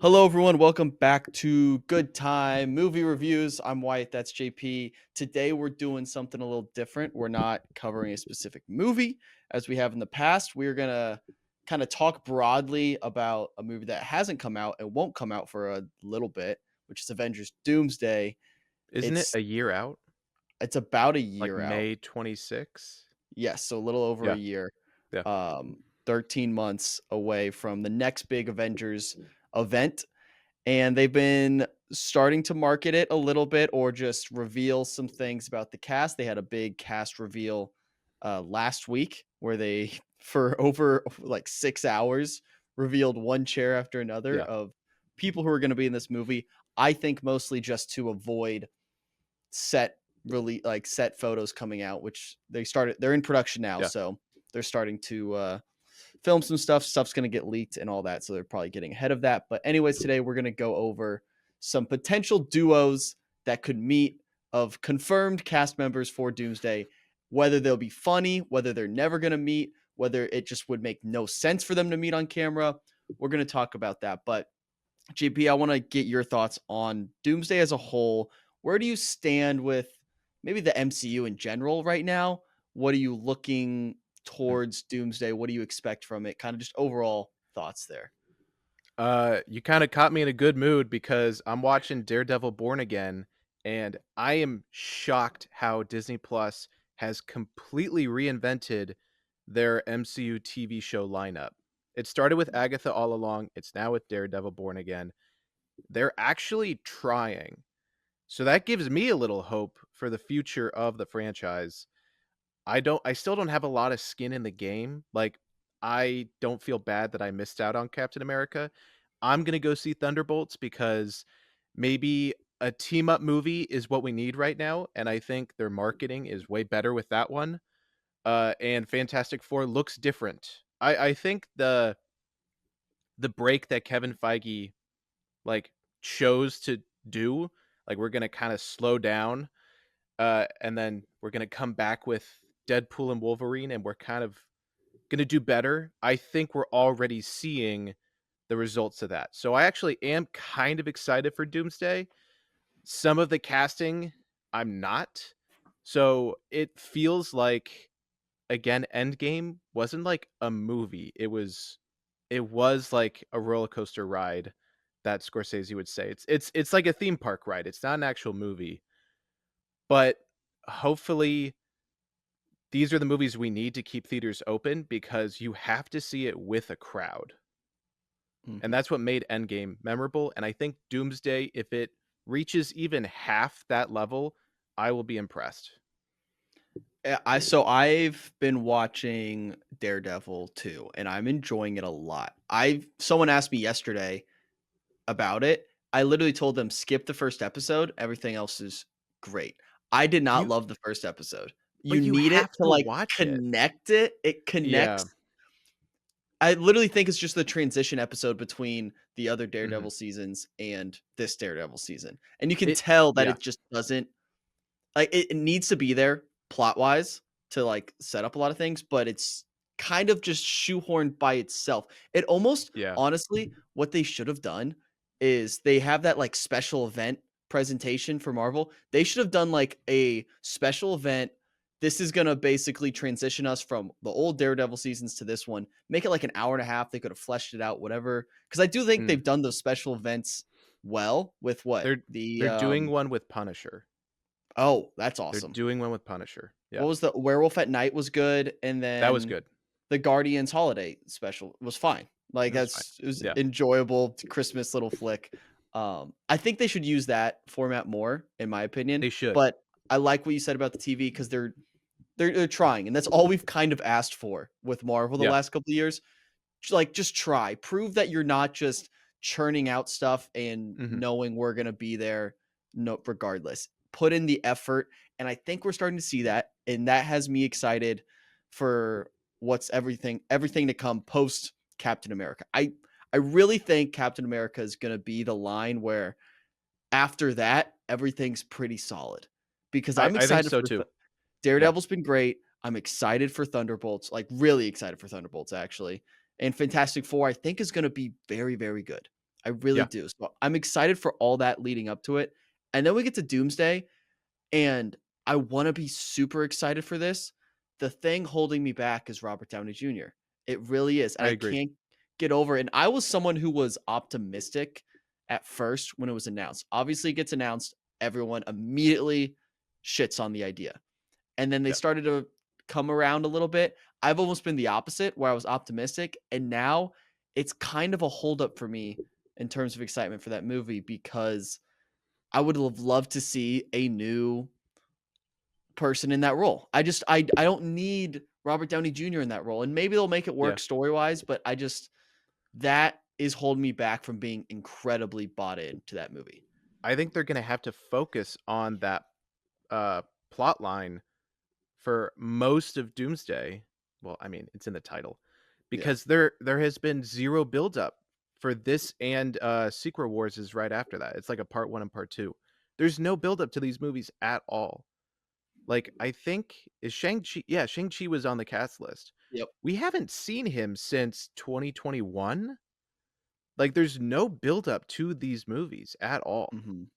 Hello, everyone. Welcome back to Good Time Movie Reviews. I'm Wyatt. That's JP. Today, we're doing something a little different. We're not covering a specific movie as we have in the past. We're going to kind of talk broadly about a movie that hasn't come out and won't come out for a little bit, which is Avengers Doomsday. Isn't it It's a year out? it's about a Like year out. May 26? Yes, so a little over a Yeah, year. yeah, 13 months away from the next big Avengers event, and they've been starting to market it a little bit or just reveal some things about the cast. They had a big cast reveal last week where they, for over like 6 hours, revealed one chair after another yeah, of people who are going to be in this movie. I think mostly just to avoid set really like set photos coming out, which they're in production now, yeah. so they're starting to film some stuff's going to get leaked and all that, so they're probably getting ahead of that. But anyways, today we're going to go over some potential duos that could meet, of confirmed cast members for Doomsday, whether they'll be funny, whether they're never going to meet, whether it just would make no sense for them to meet on camera. We're going to talk about that. But JP, I want to get your thoughts on Doomsday as a whole. Where do you stand with maybe the MCU in general right now? What are you looking Mm. towards Doomsday? What do you expect from it? Kind of just overall thoughts there. You kinda caught me in a good mood because I'm watching Daredevil Born Again, and I am shocked how Disney Plus has completely reinvented their MCU TV show lineup. It started with Agatha all along, it's now with Daredevil Born Again. They're actually trying. So that gives me a little hope for the future of the franchise. I still don't have a lot of skin in the game. Like, I don't feel bad that I missed out on Captain America. I'm gonna go see Thunderbolts because maybe a team up movie is what we need right now, and I think their marketing is way better with that one. And Fantastic Four looks different. I think the break that Kevin Feige like chose to do, like we're gonna kind of slow down and then we're gonna come back with Deadpool and Wolverine, and we're kind of gonna do better. I think we're already seeing the results of that. So I actually am kind of excited for Doomsday. Some of the casting, I'm not. So it feels like again, Endgame wasn't like a movie. It was like a roller coaster ride that Scorsese would say. It's like a theme park ride. It's not an actual movie. But hopefully these are the movies we need to keep theaters open because you have to see it with a crowd. And Mhm. that's what made Endgame memorable, and I think Doomsday, if it reaches even half that level, I will be impressed. I've been watching Daredevil too, and I'm enjoying it a lot. I Someone asked me yesterday about it. I literally told them skip the first episode. Everything else is great. I did not You love the first episode. You but you need it have to to like watch it. connect it. It Yeah. connects. I literally think it's just the transition episode between the other Mhm. Daredevil seasons and this Daredevil season. And you can It tell that yeah. it just doesn't like it needs to be there plot wise to like set up a lot of things, but it's kind of just shoehorned by itself. It almost Yeah. honestly, what they should have done is they have that like special event presentation for Marvel. They should have done like a special event. This is gonna basically transition us from the old Daredevil seasons to this one. Make it like an hour and a half. They could have fleshed it out, whatever. Because I do think Mm. they've done those special events well with what They're the they're doing one with Punisher. oh, that's They're awesome. doing one with Punisher. Yeah. What was the Werewolf at Night was good, and That was then good. the Guardians Holiday special was fine. Like, It was fine. it was Yeah. enjoyable Christmas little flick. I think they should use that format more, in my opinion, They should. but I like what you said about the TV because they're trying, and that's all we've kind of asked for with Marvel the Yeah. last couple of years. Like, just try. Prove that you're not just churning out stuff and Mhm. knowing we're gonna be there no regardless. Put in the effort, and I think we're starting to see that, and that has me excited for what's everything to come post Captain America. I really think Captain America is gonna be the line where after that, everything's pretty solid because I'm I think excited so for too. Yeah. Daredevil's been great. I'm excited for Thunderbolts, like really excited for Thunderbolts actually. And Fantastic Four, I think is going to be very, very good. I really Yeah, do. So I'm excited for all that leading up to it. And then we get to Doomsday, and I wanna be super excited for this. The thing holding me back is Robert Downey Jr. It really is, and I I agree. can't get over it, and I was someone who was optimistic at first when it was announced. Obviously, it gets announced, everyone immediately shits on the idea, and then they Yeah. started to come around a little bit. I've almost been the opposite, where I was optimistic, and now it's kind of a holdup for me in terms of excitement for that movie because I would have loved to see a new person in that role. I don't need Robert Downey Jr. in that role, and maybe they'll make it Yeah. work story-wise, but I just that is holding me back from being incredibly bought into that movie. I think they're gonna have to focus on that, plot line for most of Doomsday. Well, I mean, it's in the title. Yeah. Because there has been 0 buildup for this and, Secret Wars is right after that. It's like a part 1 and part 2. There's no buildup to these movies at all. Like, I think is Shang-Chi yeah, Shang-Chi was on the cast list. Yep. We haven't seen him since 2021? Like, there's no buildup to these movies at all. Mhm.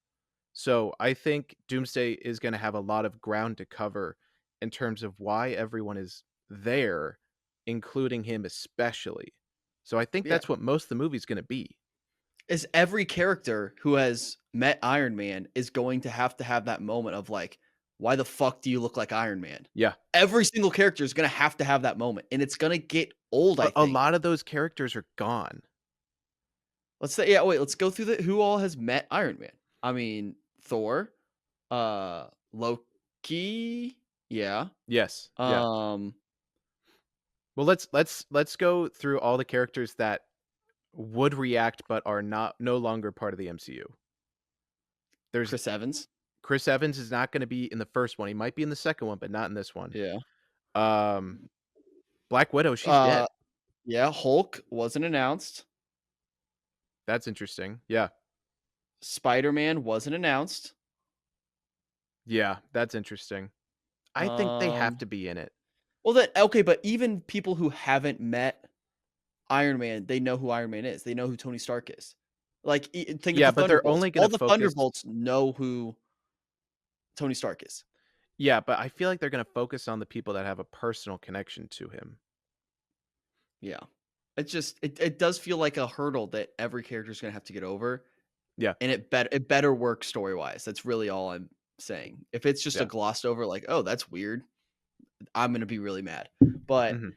So, I think Doomsday is gonna have a lot of ground to cover in terms of why everyone is there, including him especially. So, I think Yeah. that's what most of the movie's gonna be. Is every character who has met Iron Man is going to have that moment of like, "Why the fuck do you look like Iron Man?" Yeah. Every single character is gonna have that moment, and it's gonna get old, I But a think. lot of those characters are gone. Let's say yeah, wait, let's go through the who all has met Iron Man. I mean, Thor, Loki, yeah. Yes. Yeah. Um, Well, let's go through all the characters that would react but are not no longer part of the MCU. There's Chris Evans, Chris Evans is not gonna be in the first one. He might be in the second one, but not in this one. yeah. Um, Black Widow, she's dead. Uh, yeah, Hulk wasn't announced. That's interesting. Yeah. Spider-Man wasn't announced. Yeah, that's interesting. I think they have Um, to be in it. well, that okay, but even people who haven't met Iron Man, they know who Iron Man is. They know who Tony Stark is. Like, think of Yeah, the but they're Thunderbolts. only All gonna the focus Thunderbolts know who Tony Stark is. yeah, but I feel like they're gonna focus on the people that have a personal connection to him. Yeah. It's just it does feel like a hurdle that every character is gonna have to get over, Yeah, and it better work story-wise. That's really all I'm saying. If it's just a yeah. glossed over like, "Oh, that's weird," I'm gonna be really mad. But, Mhm.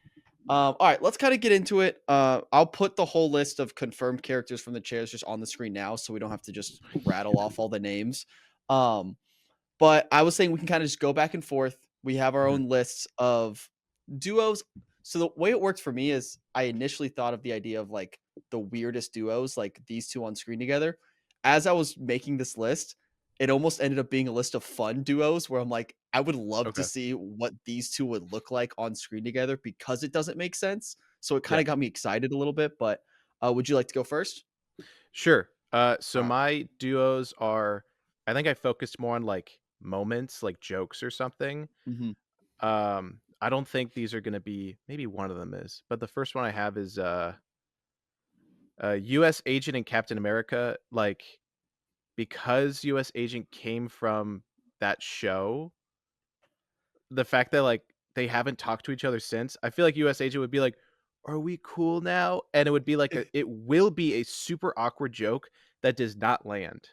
alright, let's kinda get into it. I'll put the whole list of confirmed characters from the chairs just on the screen now so we don't have to just rattle off all the names. Um But I was saying we can kinda just go back and forth. We have our Mhm. own lists of duos. So the way it worked for me is I initially thought of the idea of, like, the weirdest duos, like these 2 on screen together. As I was making this list, it almost ended up being a list of fun duos where I'm like, I would love to Okay. see what these 2 would look like on screen together because it doesn't make sense. So it Yeah. kinda got me excited a little bit, but, would you like to go first? Sure. So Alright. my duos are I think I focused more on, like, moments, like jokes or something. Mhm. I don't think these are gonna be maybe one of them is, but the first one I have is, US Agent and Captain America, like, because US Agent came from that show, the fact that, like, they haven't talked to each other since, I feel like US Agent would be like, "Are we cool now?" And it would be like it will be a super awkward joke that does not land,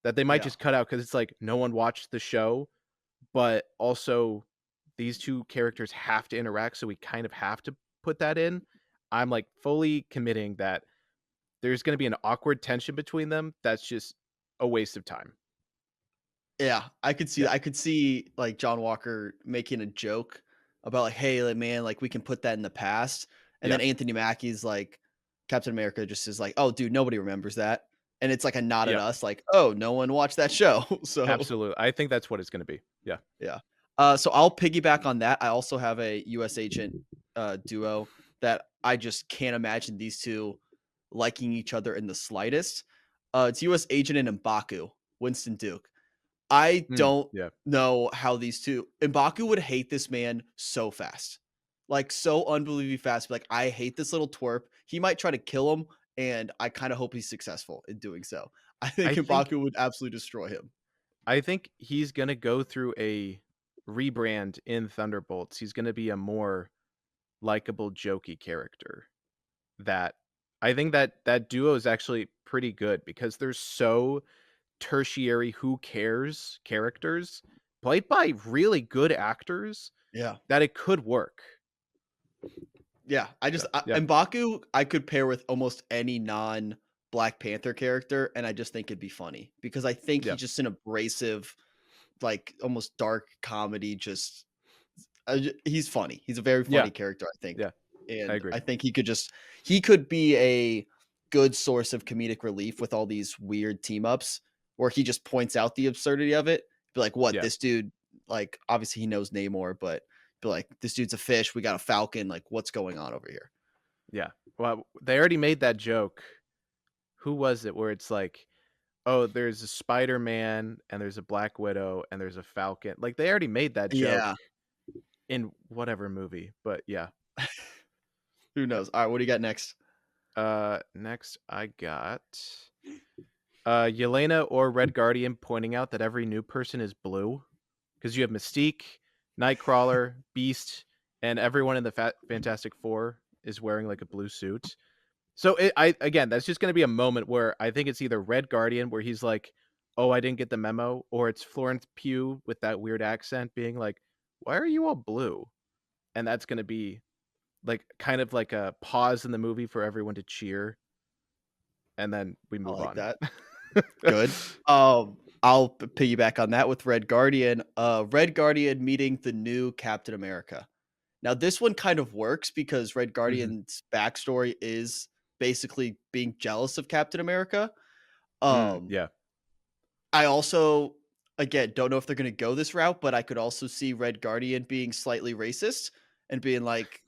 that they might Yeah. just cut out because it's like, no one watched the show, but also these 2 characters have to interact, so we kind of have to put that in. I'm, like, fully committing that there's gonna be an awkward tension between them that's just a waste of time. Yeah, I could see Yeah. that. I could see, like, John Walker making a joke about, like, "Hey, like, man, like, we can put that in the past," and Yeah. then Anthony Mackie's like Captain America just is like, "Oh, dude, nobody remembers that," and it's like a nod at Yeah. us, like, "Oh, no one watched that show." So, Absolutely. I think that's what it's gonna be. Yeah. yeah. So I'll piggyback on that. I also have a US agent, duo that I just can't imagine these 2 liking each other in the slightest. It's US agent and M'Baku, Winston Duke. I Mm, don't yeah. know how these 2 M'Baku would hate this man so fast. Like, so unbelievably fast, like, "I hate this little twerp." He might try to kill him and I kind of hope he's successful in doing so. I think I think M'Baku would absolutely destroy him. I think he's gonna go through a rebrand in Thunderbolts. He's gonna be a more likable, jokey character. That I think that duo is actually pretty good because they're so tertiary who cares characters played by really good actors Yeah. that it could work. Yeah, So, yeah. M'Baku, I could pair with almost any non Black Panther character, and I just think it'd be funny because I think Yeah. he's just an abrasive, like almost dark comedy. Just he's funny. He's a very Yeah. funny character, I think, Yeah. I and agree. I think he could be a good source of comedic relief with all these weird team ups where he just points out the absurdity of it. Be like, what Yeah. this dude? Like, obviously he knows Namor, but be like, this dude's a fish. We got a falcon. Like, what's going on over here? Yeah. Well, they already made that joke. Who was it where it's like, "Oh, there's a Spider-Man and there's a Black Widow and there's a Falcon." Like they already made that joke Yeah. in whatever movie, but yeah. Who Yeah. knows? All right, what do you got next? Next I got Yelena or Red Guardian pointing out that every new person is blue because you have Mystique, Nightcrawler, Beast, and everyone in the Fantastic Four is wearing like a blue suit. So I again, that's just going to be a moment where I think it's either Red Guardian where he's like, "Oh, I didn't get the memo," or it's Florence Pugh with that weird accent being like, "Why are you all blue?" And that's going to be like kind of like a pause in the movie for everyone to cheer, and then we I move like on. that. Good. I'll piggyback on that with Red Guardian. Red Guardian meeting the new Captain America. Now, this one kind of works because Red Mhm. Guardian's backstory is basically being jealous of Captain America. Um, Yeah. I also, again, don't know if they're going to go this route, but I could also see Red Guardian being slightly racist and being like,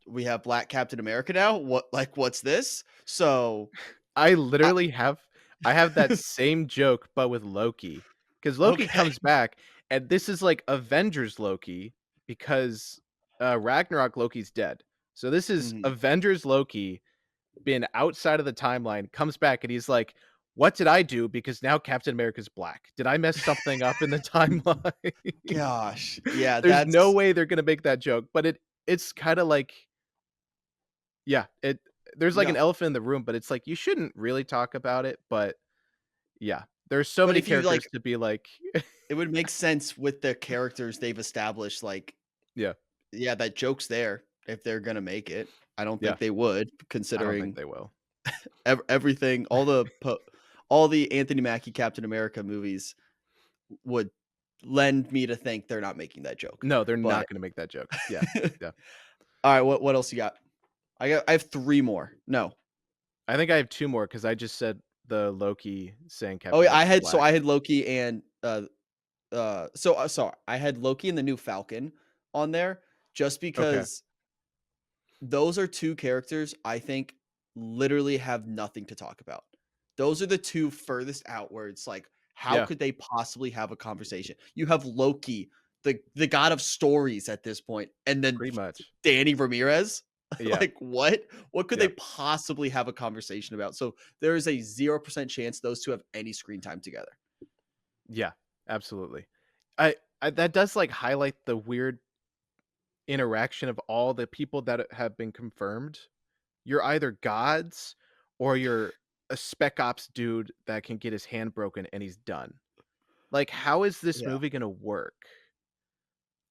we have Black Captain America now. What's this? So, I I, literally have that same joke, but with Loki, because Loki okay. comes back, and this is like Avengers Loki because Ragnarok Loki's dead. So this is Mhm. Avengers Loki been outside of the timeline, comes back, and he's like, "What did I do? Because now Captain America's black. Did I mess something up in the timeline?" Gosh. Yeah, There's no that's way they're gonna make that joke, but it's kind of like yeah, it there's like an no. elephant in the room, but it's like you shouldn't really talk about it, but yeah, there's so But many if you characters like, to be like it would make sense with the characters they've established. Like, yeah, yeah, that joke's there if they're gonna make it. I don't yeah, think they would, I don't think considering they will. everything, all the Anthony Mackie Captain America movies would lend me to think they're not making that joke. No, they're But not gonna make that joke. Yeah, yeah. all right, what else you got? I have 3 more. No. I think I have 2 more because I just said the Loki saying Oh, Captain yeah, America's black. I had Loki and, I had Loki and the new Falcon on there just Okay. because those are 2 characters I think literally have nothing to talk about. Those are the 2 furthest outwards, like, how Yeah, could they possibly have a conversation? You have Loki, the god of stories at this point, and then pretty much. Danny Ramirez? Yeah, Like, what? What could yeah, they possibly have a conversation about? So, there is a 0% chance those 2 have any screen time together. yeah, absolutely. I that does, like, highlight the weird interaction of all the people that have been confirmed. You're either gods or you're a spec ops dude that can get his hand broken and he's done. Like, how is this Yeah. movie gonna work?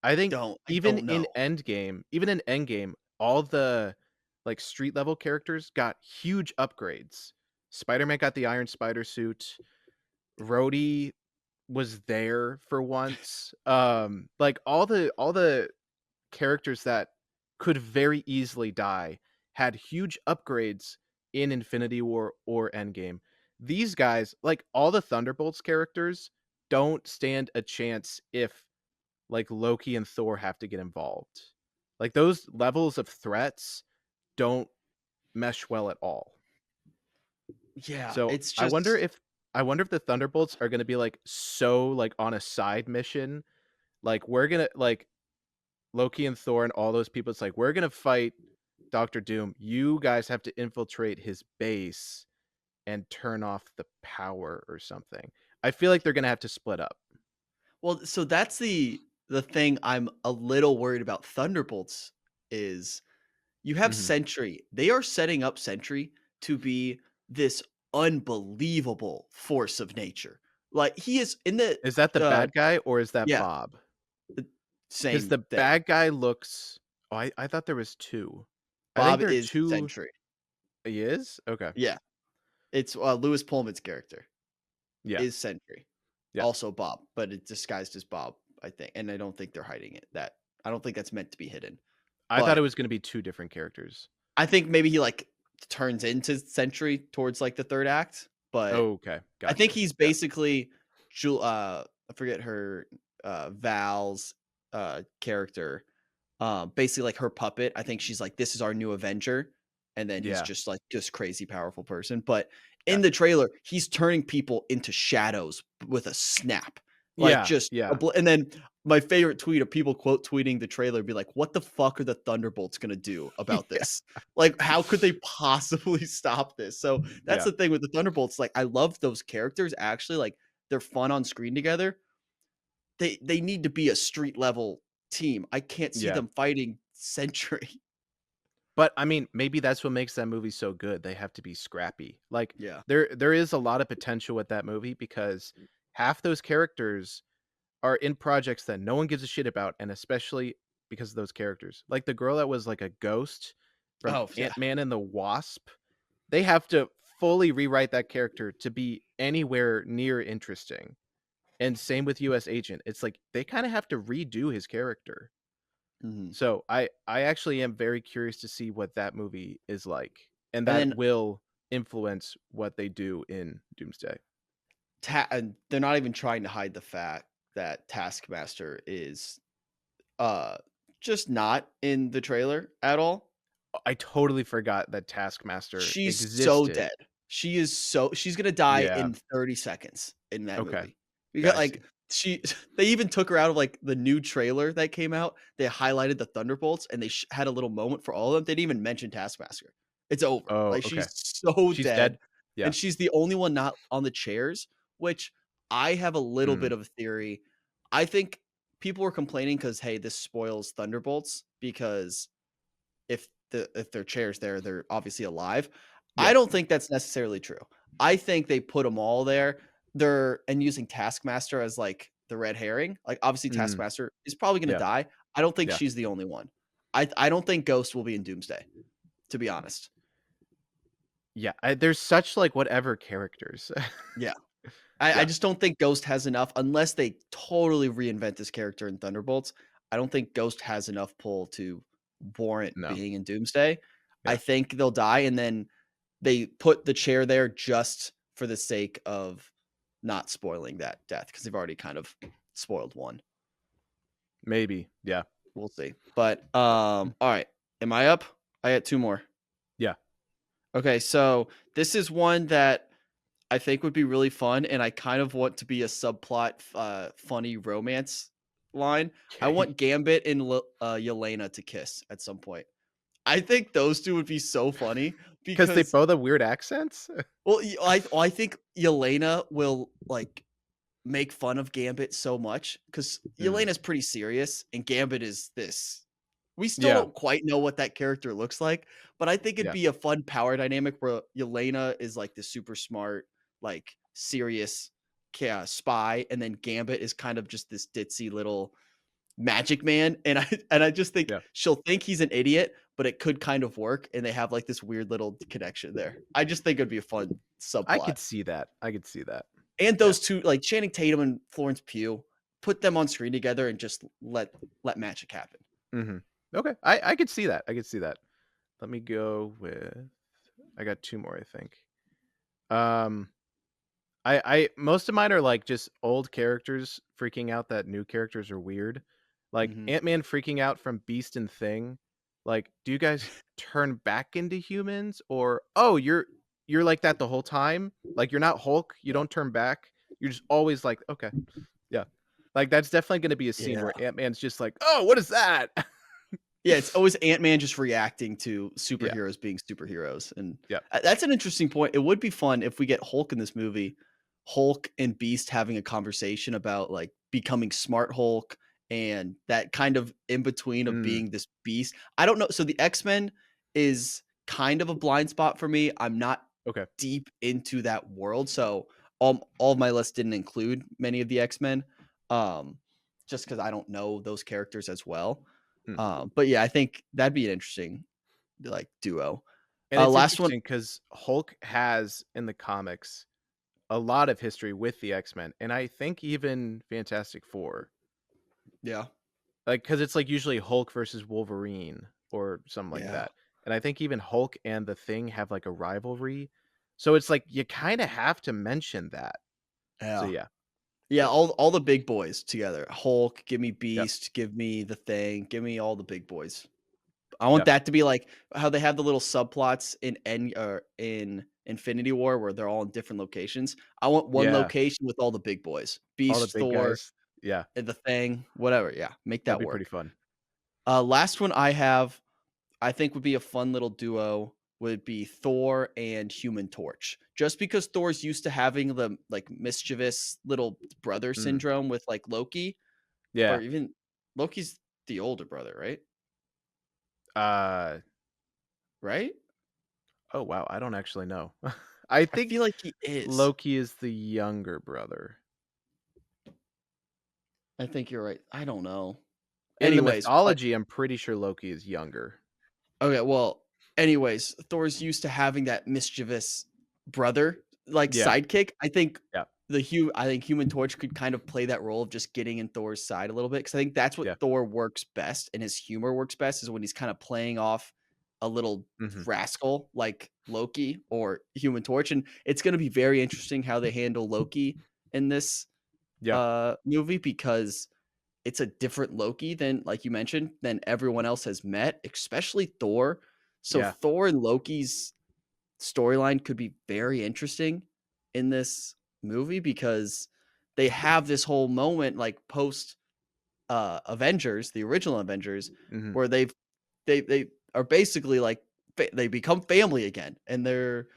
I think I don't Even in Endgame, all the, like, street level characters got huge upgrades. Spider-Man got the Iron Spider suit, Rhodey was there for once, like, all the characters that could very easily die had huge upgrades in Infinity War or Endgame. These guys, like, all the Thunderbolts characters don't stand a chance if like Loki and Thor have to get involved. Like those levels of threats don't mesh well at all. Yeah, So it's just I wonder if the Thunderbolts are gonna be like so like on a side mission. Like we're gonna like Loki and Thor and all those people, it's like we're gonna fight Doctor Doom, you guys have to infiltrate his base and turn off the power or something. I feel like they're gonna have to split up. Well, so that's the thing I'm a little worried about Thunderbolts is you have Mhm. Sentry. They are setting up Sentry to be this unbelievable force of nature. Like he is in the Is that the uh bad guy or is that yeah, Bob? the Because same the thing. bad guy looks I thought there was 2. I think Bob there are is 2. Sentry. He is? Okay. Yeah. It's Lewis Pullman's character Yeah. is Sentry. Yeah. Also Bob, but it's disguised as Bob, I think. And I don't think they're hiding it. That I don't think that's meant to be hidden. I thought it But was gonna be 2 different characters. I think maybe he like turns into Sentry towards like the third act, but Okay, I think gotcha. he's Yeah. basically I forget her Val's character. Basically like her puppet. I think she's like, this is our new Avenger. And then he's Yeah, just like just crazy powerful person. But in the gotcha. trailer, he's turning people into shadows with a snap. Like Yeah, just yeah. and then my favorite tweet of people quote tweeting the trailer be like, what the fuck are the Thunderbolts gonna do about Yeah, this? Like, how could they possibly stop this? So that's yeah, the thing with the Thunderbolts. Like, I love those characters actually, like they're fun on screen together. They need to be a street level team. I can't see yeah. them fighting Sentry. But, I mean, maybe that's what makes that movie so good, they have to be scrappy. Like, Yeah. there is a lot of potential with that movie because half those characters are in projects that no one gives a shit about, and especially because of those characters. Like, the girl that was, like, a ghost from Oh, yeah. Ant-Man and the Wasp, they have to fully rewrite that character to be anywhere near interesting. And same with US Agent. It's like they kinda have to redo his character. Mhm. So, I actually am very curious to see what that movie is like, and And that then will influence what they do in Doomsday. and they're not even trying to hide the fact that Taskmaster is, uh, just not in the trailer at all. I totally forgot that Taskmaster She's so existed. dead. She's gonna die Yeah. in 30 seconds in that Okay. movie. Because, I see. like, she they even took her out of, like, the new trailer that came out. They highlighted the Thunderbolts, and they had a little moment for all of them. They didn't even mention Taskmaster. It's over. Oh, Like, okay. she's so She's dead? dead, Yeah. and she's the only one not on the chairs, which I have a little Mm. bit of a theory. I think people were complaining because, "Hey, this spoils Thunderbolts," because if their chair's there, they're obviously alive. I Yeah. don't think that's necessarily true. I think they put them all there. They're and using Taskmaster as like the red herring. Like obviously Mm. Taskmaster is probably going to Yeah. die. I don't think Yeah. she's the only one. I don't think Ghost will be in Doomsday, to be honest. Yeah. There's such, like, whatever characters. Yeah. I Yeah. just don't think Ghost has enough unless they totally reinvent this character in Thunderbolts. I don't think Ghost has enough pull to warrant No. being in Doomsday. I Yeah. think they'll die and then they put the chair there just for the sake of not spoiling that death because they've already kind of spoiled one. Maybe. Yeah. We'll see. But all right. Am I up? I got two more. Yeah. Okay, so this is one that I think would be really fun, and I kind of want to be a subplot, funny romance line. I Okay. want Gambit and Yelena to kiss at some point. I think those 2 would be so funny Because they because, both have weird accents? well, I think Yelena will, like, make fun of Gambit so much because Mm. Yelena's pretty serious, and Gambit is this. We still Yeah. don't quite know what that character looks like, but I think it'd Yeah. be a fun power dynamic where Yelena is like the super smart, like serious spy, and then Gambit is kind of just this ditzy little magic man. And I just think Yeah. she'll think he's an idiot, but it could kind of work, and they have like this weird little connection there. I just think it'd be a fun I subplot. could see that. I could see that. And Yeah. those two, like Channing Tatum and Florence Pugh, put them on screen together and just let magic happen. Mhm. Okay. I could see that. I could see that. Let me go with I got 2 more, I think. Um, I most of mine are, like, just old characters freaking out that new characters are weird. Like, Mhm. Ant-Man freaking out from Beast and Thing. Like, do you guys turn back into humans or, "Oh, you're like that the whole time? Like, you're not Hulk, you don't turn back? You're just always like, okay." Yeah. Like, that's definitely gonna be a scene Yeah. where Ant-Man's just like, "Oh, what is that?" Yeah, it's always Ant-Man just reacting to Yeah. superheroes being superheroes, and, Yep. that's an interesting point. It would be fun if we get Hulk in this movie, Hulk and Beast having a conversation about, like, becoming smart Hulk and that kind of in between of Mm, being this beast. I don't know, so the X-Men is kind of a blind spot for me. I'm not okay. deep into that world, so all of my list didn't include many of the X-Men, um, just because I don't know those characters as well. Hmm. But yeah, I think that'd be an interesting, like, duo. And it's Last one. interesting because Hulk has, in the comics, a lot of history with the X-Men, and I think even Fantastic Four. Yeah, Like, because it's, like, usually Hulk versus Wolverine or something like yeah, that, and I think even Hulk and the Thing have, like, a rivalry, so it's like you kinda have to mention that. So, yeah. yeah. Yeah, Yep. all the big boys together. Hulk, give me Yep. Beast, give me the Thing, give me all the big boys. I want Yep. that to be like how they have the little subplots in Infinity War where they're all in different locations. I want one Yeah. location with all the big boys. All the Beast, big Thor, guys. Yeah. and the Thing, whatever. Yeah, make That'd that be pretty work. fun. Last one I have, I think would be a fun little duo would be Thor and Human Torch. Just because Thor's used to having the like mischievous little brother Mm. syndrome with like Loki, or Yeah. even Loki's the older brother, right? Uh, Right? oh, wow, I don't actually know. I I feel think like he is. Loki is the younger brother. I think you're right. I don't know. In the Anyways, but mythology, I'm pretty sure Loki is younger. okay, well, anyways, Thor's used to having that mischievous brother, like, Yeah. sidekick. Yeah. I think Human Torch could kind of play that role of just getting in Thor's side a little bit because I think that's what Yeah. Thor works best and his humor works best is when he's kinda playing off a little Mhm. rascal like Loki or Human Torch, and it's gonna be very interesting how they handle Loki in this, Yeah. movie because it's a different Loki than like you mentioned, than everyone else has met, especially Thor. So Yeah. Thor and Loki's storyline could be very interesting in this movie because they have this whole moment like post Avengers, the original Avengers, Mhm. where they are basically like they become family again and they're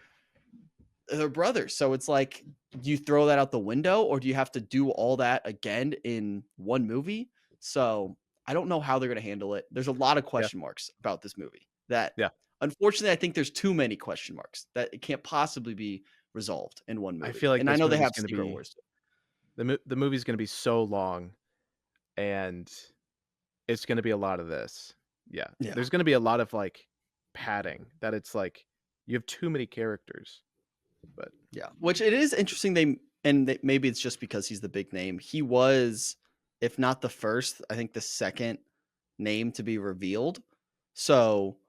brothers. So it's like, do you throw that out the window or do you have to do all that again in one movie? So I don't know how they're going to handle it. There's a lot of Yeah. question marks about this movie that Yeah. unfortunately I think there's too many question marks that it can't possibly be resolved in one I movie. feel like And I this know they movie's have gonna Secret be Wars. the movie's gonna be so long, and it's gonna be a lot of this. Yeah. Yeah. There's gonna be a lot of, like, padding that it's like, you have too many characters, but Yeah. Which it is interesting maybe it's just because he's the big name. He was, if not the first, I think the second name to be revealed. So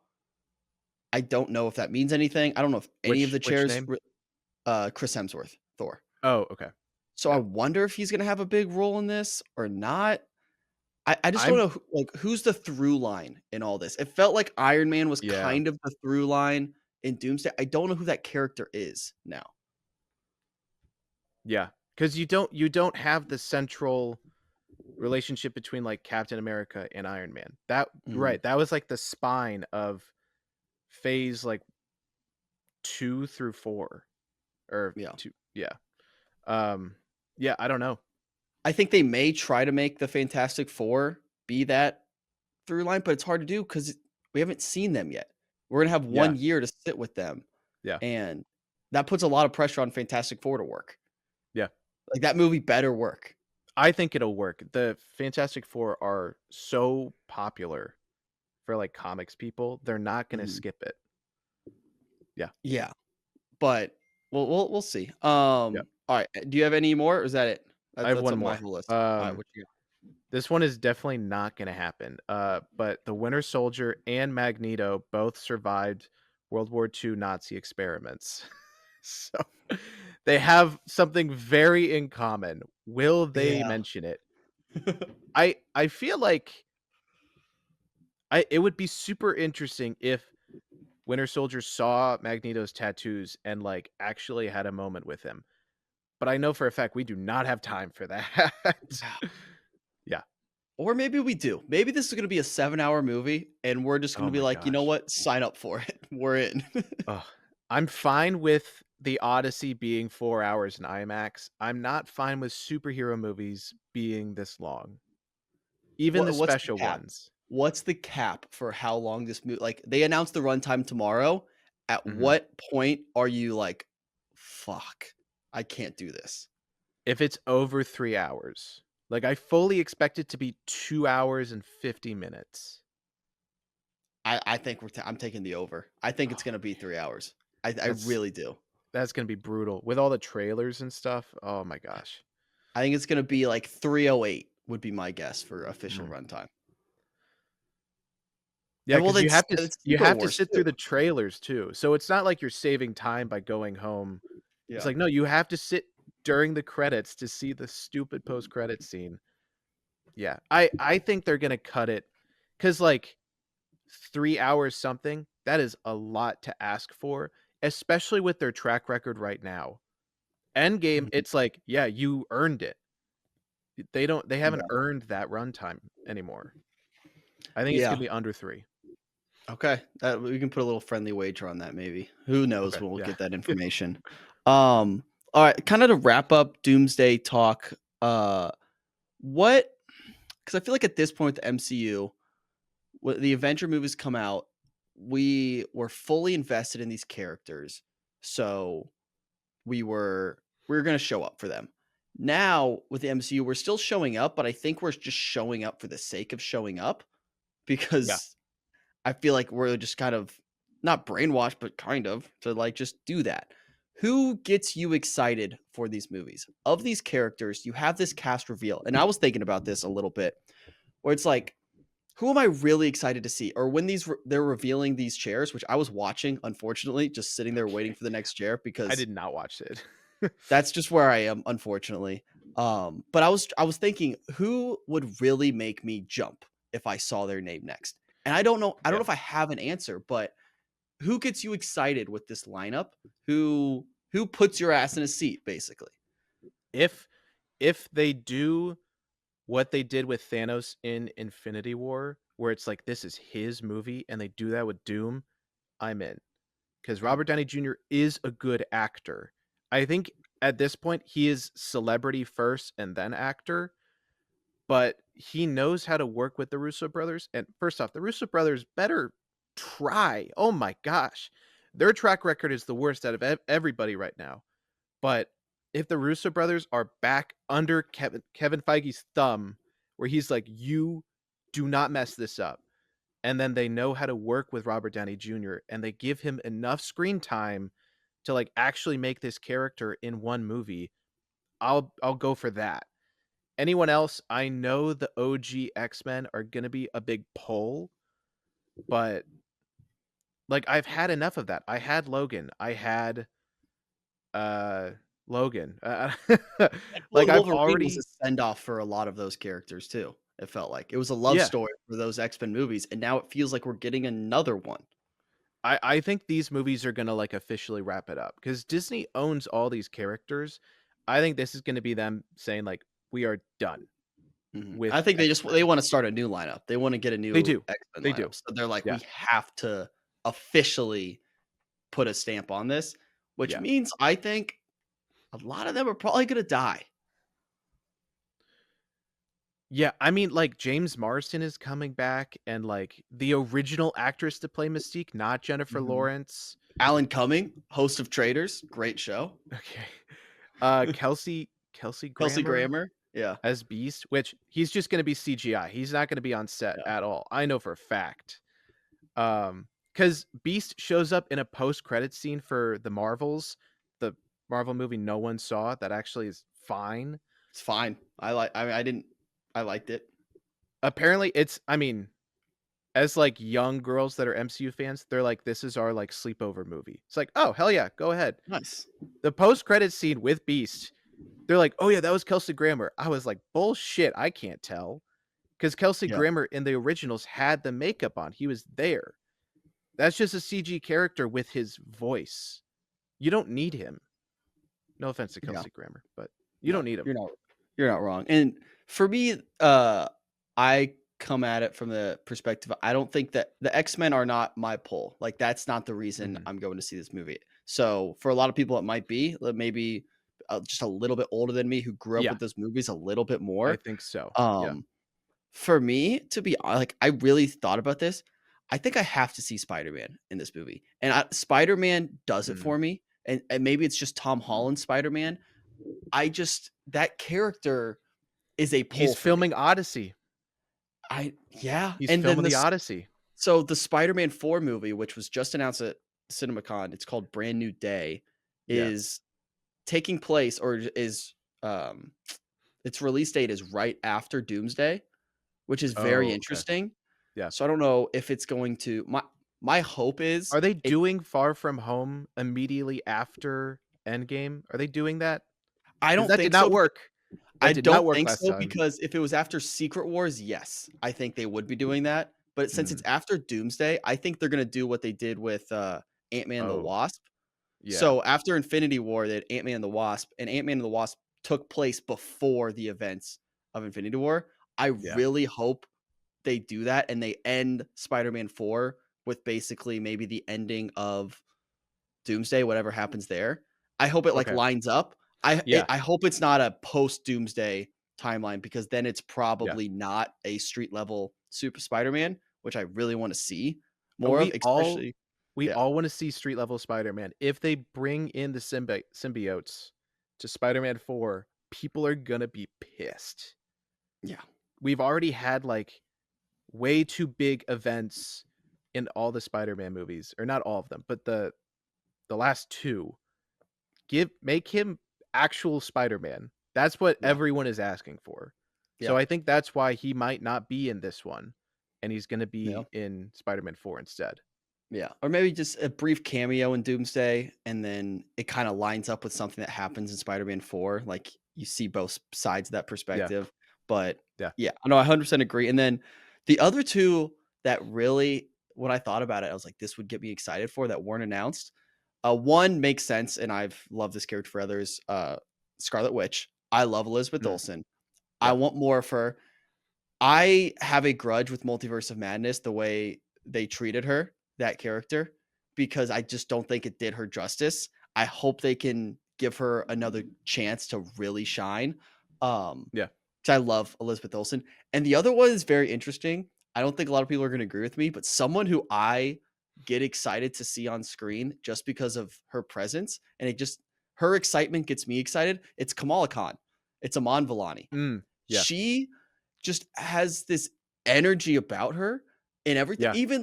I don't know if that means anything. I don't know if any of the which chairs name? Chris Hemsworth, Thor. Oh, okay. So I Yeah. wonder if he's gonna have a big role in this or not. I just don't I'm know who's the through line in all this. It felt like Iron Man was Yeah. kind of the through line in Doomsday. I don't know who that character is now. Yeah. Because you don't have the central relationship between, like, Captain America and Iron Man. That Mhm. right, that was, like, the spine of phase, like, 2 through 4, or Yeah. 2, yeah. Um, yeah, I don't know. I think they may try to make the Fantastic Four be that through line, but it's hard to do because we haven't seen them yet. We're gonna have Yeah. 1 year to sit with them, Yeah. and that puts a lot of pressure on Fantastic Four to work. Yeah. Like, that movie better work. I think it'll work. The Fantastic Four are so popular for, like, comics people, they're not gonna Mhm. skip it. Yeah. Yeah, but we'll see. Yeah. Alright, do you have any more, or is that it? I have That's one on my more. whole list. Alright, what you got? This one is definitely not gonna happen, but the Winter Soldier and Magneto both survived World War II Nazi experiments. So, they have something very in common. Will they Yeah. mention it? I feel like it would be super interesting if Winter Soldier saw Magneto's tattoos and, like, actually had a moment with him, but I know for a fact we do not have time for that. Yeah. Yeah. Or maybe we do. Maybe this is gonna be a 7-hour movie, and we're just Oh gonna be my like, "You know gosh. what? Sign up for it. We're in." Ugh. I'm fine with The Odyssey being 4 hours in IMAX. I'm not fine with superhero movies being this long, even the What's the special cap? ones. What's the cap for how long this movie? Like, they announced the runtime tomorrow. At Mhm. what point are you like, "Fuck, I can't do this." If it's over 3 hours. Like, I fully expect it to be 2 hours and 50 minutes. I think I'm taking the over. I think it's Oh, gonna be 3 hours. I that's really do. that's gonna be brutal. With all the trailers and stuff, oh my gosh. I think it's gonna be like 3:08 would be my guess for official Mhm. runtime. Yeah, And well, because it's you Secret have to Wars sit too. through the trailers too, so it's not like you're saving time by going home. It's Yeah. like, no, you have to sit during the credits to see the stupid post-credit scene. Yeah, I think they're gonna cut it because like, 3 hours something, that is a lot to ask for, especially with their track record right now. Endgame, Mhm. it's like, yeah, you earned it. They haven't Yeah. earned that runtime anymore. I think it's gonna Yeah. be under 3. Okay. We can put a little friendly wager on that maybe. Who knows Okay, when we'll yeah. get that information. All right, kinda to wrap up Doomsday talk, what because I feel like at this point with the MCU, when the Avenger movies come out, we were fully invested in these characters, so we were gonna show up for them. Now, with the MCU, we're still showing up, but I think we're just showing up for the sake of showing up Yeah. because I feel like we're just kind of not brainwashed, but kind of to like just do that. Who gets you excited for these movies? Of these characters, you have this cast reveal, and I was thinking about this a little bit, where it's like, who am I really excited to see? Or when they're revealing these chairs, which I was watching, unfortunately, just sitting there waiting Okay. for the next chair I because did not watch it. that's just where I am, unfortunately. But I was thinking, who would really make me jump if I saw their name next? And I don't know Yeah. if I have an answer, but who gets you excited with this lineup? Who puts your ass in a seat, basically? If if they do what they did with Thanos in Infinity War, where it's like this is his movie and they do that with Doom, I'm in. Because Okay. Robert Downey Jr. is a good actor. I think at this point he is celebrity first and then actor, but he knows how to work with the Russo brothers. And first off, the Russo brothers better try. Oh my gosh. Their track record is the worst out of everybody right now. But if the Russo brothers are back under Kevin Feige's thumb, where he's like, "You do not mess this up," and then they know how to work with Robert Downey Jr. and they give him enough screen time to like actually make this character in one movie, I'll go for that. Anyone else, I know the OG X-Men are gonna be a big pull, but like I've had enough of that. I had Logan. I had uh Logan. Like Deadpool and I've Wolverine was a already send off for a lot of those characters too. It felt like it was a love yeah. story for those X-Men movies, and now it feels like we're getting another one. I think these movies are gonna like officially wrap it up because Disney owns all these characters. I think this is gonna be them saying like we are done with I think they X-Men. want to start a new lineup. They want to get a They new do. X-Men They do. lineup. So they're like, Yeah. we have to officially put a stamp on this, which Yeah. means I think a lot of them are probably gonna die. Yeah, I mean, like, James Marsden is coming back and, like, the original actress to play Mystique, not Jennifer Mhm. Lawrence. Alan Cumming, host of Traders, great show. Okay. Kelsey Kelsey Grammer Grammer, yeah, as Beast, which he's just gonna be CGI. He's not gonna be on set yeah, at all. I know for a fact. Because Beast shows up in a post-credit scene for the Marvels, the Marvel movie no one saw that actually is fine. it's fine. I mean, I liked it. Apparently, I mean, as, like, young girls that are MCU fans, they're like, "This is our, like, sleepover movie." It's like, "Oh, hell yeah, go ahead." Nice. The post-credit scene with Beast, they're like, "Oh, yeah, that was Kelsey Grammer." I was like, "Bullshit, I can't tell," because Kelsey Yeah, Grammer in the originals had the makeup on, he was there. That's just a CG character with his voice. You don't need him. No offense to yeah. Kelsey Grammer, but you No, don't need him. you're not wrong. And for me, I come at it from the perspective I don't think that the X-Men are not my pull. Like, that's not the reason Mhm. I'm going to see this movie. So, for a lot of people, it might be, maybe, just a little bit older than me who grew up Yeah, with those movies a little bit I more. think so. Yeah. Um, for me, to be like, I really thought about this. I think I have to see Spider-Man in this movie, and Spider-Man does it Mm. for me, and maybe it's just Tom Holland Spider-Man. I just that character is a pull He's for me. filming Odyssey. Yeah, He's and then filming the this Odyssey. so the Spider-Man 4 movie, which was just announced at CinemaCon, it's called Brand New Day, Yeah. is taking place or um, its release date is right after Doomsday, which is very Oh, okay. interesting. Yeah. So I don't know if it's going to my hope is Are they it doing Far From Home immediately after Endgame? Are they doing that? I Because don't that did think so not because work. I That did not don't work think last so time. because if it was after Secret Wars, yes, I think they would be doing that. But since it's Mm. after Doomsday, I think they're gonna do what they did with Ant-Man and the Oh, Wasp. yeah. So after Infinity War, they had Ant-Man and the Wasp, and Ant-Man and the Wasp took place before the events of Infinity War. I Yeah. really hope they do that and they end Spider-Man 4 with basically maybe the ending of Doomsday, whatever happens there. I hope it, like, Okay. lines up. Yeah. I hope it's not a post-Doomsday timeline because then it's Yeah. probably not a street level Super Spider-Man, which I really wanna see Uh, more of, we all especially we yeah, all wanna see street level Spider-Man. If they bring in the symbiotes to Spider-Man 4, people are gonna be pissed. yeah, We've already had, like, way too big events in all the Spider-Man movies, or not all of them, but the last 2. Make him actual Spider-Man. That's what yeah, everyone is asking for. So yeah, I think that's why he might not be in this one, and he's gonna yeah. be in Spider-Man 4 instead. Yeah, or maybe just a brief cameo in Doomsday, and then it kinda lines up with something that happens in Spider-Man 4, like, you see both sides of that Yeah, perspective, but yeah. yeah, I know, I 100% agree, and then the other 2 that really when I thought about it, I was like, "This would get me excited for," that weren't announced. One makes sense, and I've loved this character for others, Scarlet Witch. I love Elizabeth Mm, Olsen. I yeah, want more of her. I have a grudge with Multiverse of Madness, the way they treated her, that character, because I just don't think it did her justice. I hope they can give her another chance to really shine. Um, yeah. 'Cause I love Elizabeth Olsen. And the other one is very interesting. I don't think a lot of people are going to agree with me, but someone who I get excited to see on screen just because of her presence and it just her excitement gets me excited. It's Kamala Khan. It's Aman Vellani. Mm, yeah, She just has this energy about her and everything. yeah, Even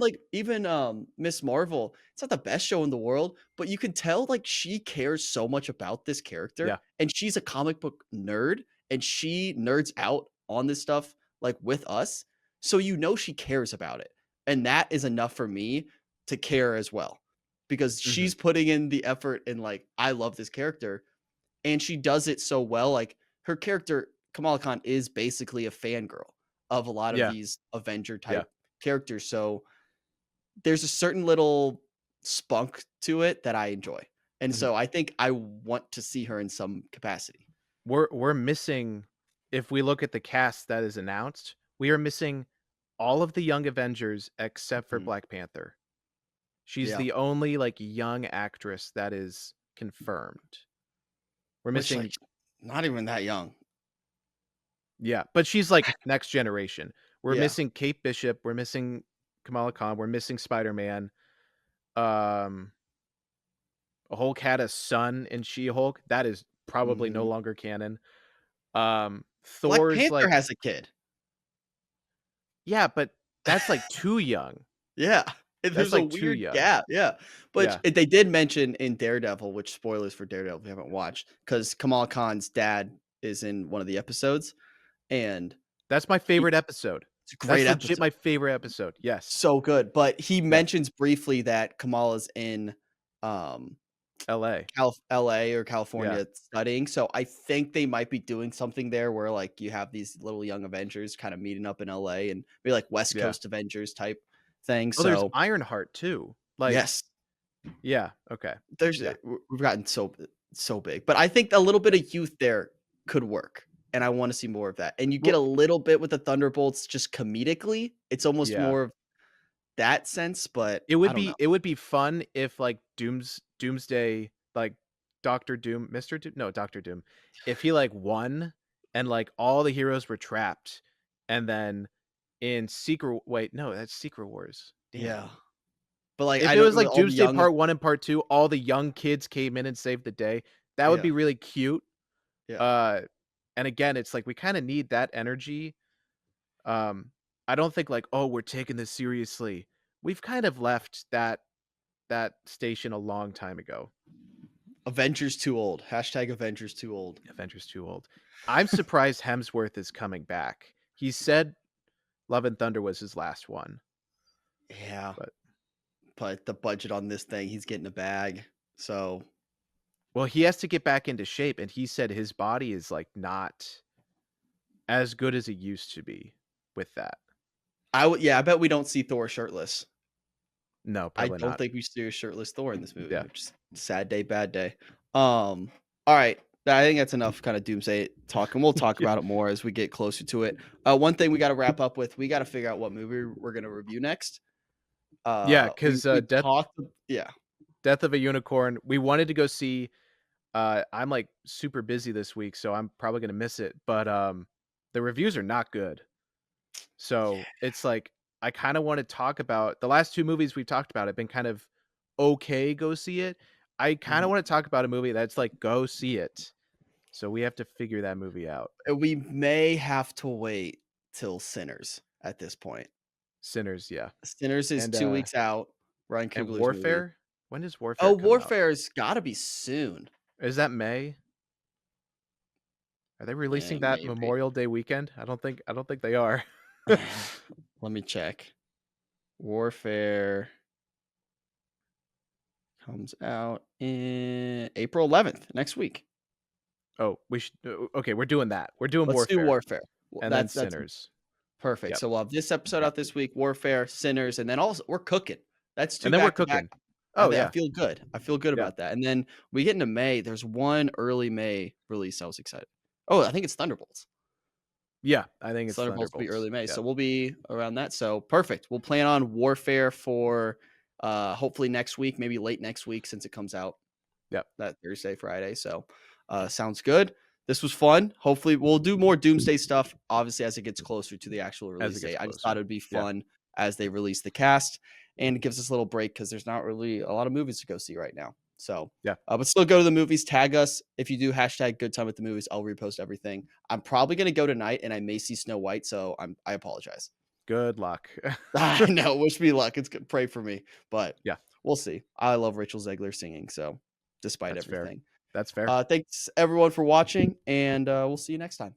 Miss Marvel, it's not the best show in the world, but you can tell like she cares so much about this character yeah. and she's a comic book nerd and she nerds out on this stuff like with us. So you know she cares about it. And that is enough for me to care as well. Because Mhm, she's putting in the effort and like I love this character and she does it so well. Like her character, Kamala Khan, is basically a fangirl of a lot of yeah, these Avenger yeah, type characters. So there's a certain little spunk to it that I enjoy. And mhm. so I think I want to see her in some capacity. We're missing if we look at the cast that is announced, we are missing all of the young Avengers except for Mhm. Black Panther. She's Yeah. the only, like, young actress that is confirmed. We're Which like missing. not even that young. Yeah, but she's, like, next generation. We're Yeah. missing Kate Bishop, we're missing Kamala Khan, we're missing Spider-Man, um, Hulk had a son in She-Hulk, that is probably no Mhm. longer canon. Black Thor's, Panther like, has a kid. yeah, but that's, like, too young. Yeah. And That's, there's a like, too weird young. gap. Yeah. But Yeah, they did mention in Daredevil, which spoilers for Daredevil if you haven't watched, because Kamala Khan's dad is in one of the episodes and that's my he favorite episode. it's a That's great legit episode. my favorite episode, yes. So good. But he Yeah, mentions briefly that Kamala's in um LA. LA or Yeah, California studying. So I think they might be doing something there where like you have these little young Avengers kind of meeting up in LA and maybe like West yeah. Coast Avengers type thing. Oh, there's So Ironheart too. Like, yes, yeah, okay. there's Yeah. we've gotten so big. But I think a little bit Yeah. of youth there could work. and I want to see more of that. And you get Well, a little bit with the Thunderbolts just comedically. It's almost yeah. more of that sense, but It I would don't know. be fun if, like, Doomsday, like, Doctor Doom Mr. Doom no, Doctor Doom, if he, like, won and, like, all the heroes were trapped, and then in Secret wait, no, that's Secret Wars. Damn. Yeah. But like If I it know was with like all the Doomsday young Part 1 and Part 2, all the young kids came in and saved the day, that would yeah. be really cute. Yeah. Uh, and again, it's like we kinda need that energy. Um, I don't think like, "Oh, we're taking this seriously." We've kind of left that station a long time ago. Avengers too old. Hashtag Avengers too old. Avengers too old. I'm surprised Hemsworth is coming back. He said Love and Thunder was his last one, Yeah. but But the budget on this thing, he's getting a bag. So well, he has to get back into shape, and he said his body is, like, not as good as it used to be with that. I would yeah, I bet we don't see Thor shirtless. No, I probably don't not. think we see a shirtless Thor in this movie, Yeah. which is sad day, bad day. All right. I think that's enough kind of doomsday talk, and we'll talk Yeah. about it more as we get closer to it. One thing we got to wrap up with, we got to figure out what movie we're gonna review next. Yeah, We 'cause, we talked, yeah. Death of a Unicorn, we wanted to go see, I'm, like, super busy this week, so I'm probably gonna miss it, but, the reviews are not good. So, it's like, I kinda wanna talk about the last 2 movies we've talked about have been kind of okay, go see it. I kinda Mhm. wanna talk about a movie that's like, go see it. So, we have to figure that movie out. We may have to wait till Sinners at this point. Sinners, yeah. Sinners is And, 2 weeks out. Ryan Coogler's movie. Warfare? When does Oh, Warfare come out? Warfare's gotta be soon. Is that May? Are they Yeah, releasing that maybe. Memorial Day weekend? I don't think they are. Let me check. Warfare comes out in April 11th, next week. Oh, we should okay, we're doing that. We're doing Let's do Warfare, Warfare. Well, and then that's Sinners. perfect. Yep, So we'll have this episode yep. out this week, Warfare, Sinners, and then also we're cooking. That's 2 And then we're back to back. cooking. Oh, I yeah, feel good. I feel good yeah, about that. And then we get into May. There's one early May release I was excited. Oh, I think it's Thunderbolts. yeah, I think it's Thunderbolts will be Thunderbolts. early May, Yep, so we'll be around that. So perfect. We'll plan on Warfare for hopefully next week, maybe late next week since it comes out yep, that Thursday, Friday. So sounds good. This was fun. Hopefully we'll do more Doomsday stuff, obviously, as it gets closer to the actual as it release gets date. I just thought closer. it'd be Yeah, fun as they release the cast, and it gives us a little break because there's not really a lot of movies to go see right now. So yeah, but still go to the movies, tag us. If you do hashtag good time at the movies, I'll repost everything. I'm probably gonna go tonight and I may see Snow White, so I apologize. good luck. I know, wish me luck. It's good. Pray for me, but Yeah, we'll see. I love Rachel Zegler singing, so despite that's fair. everything. That's fair. Thanks everyone for watching, and we'll see you next time.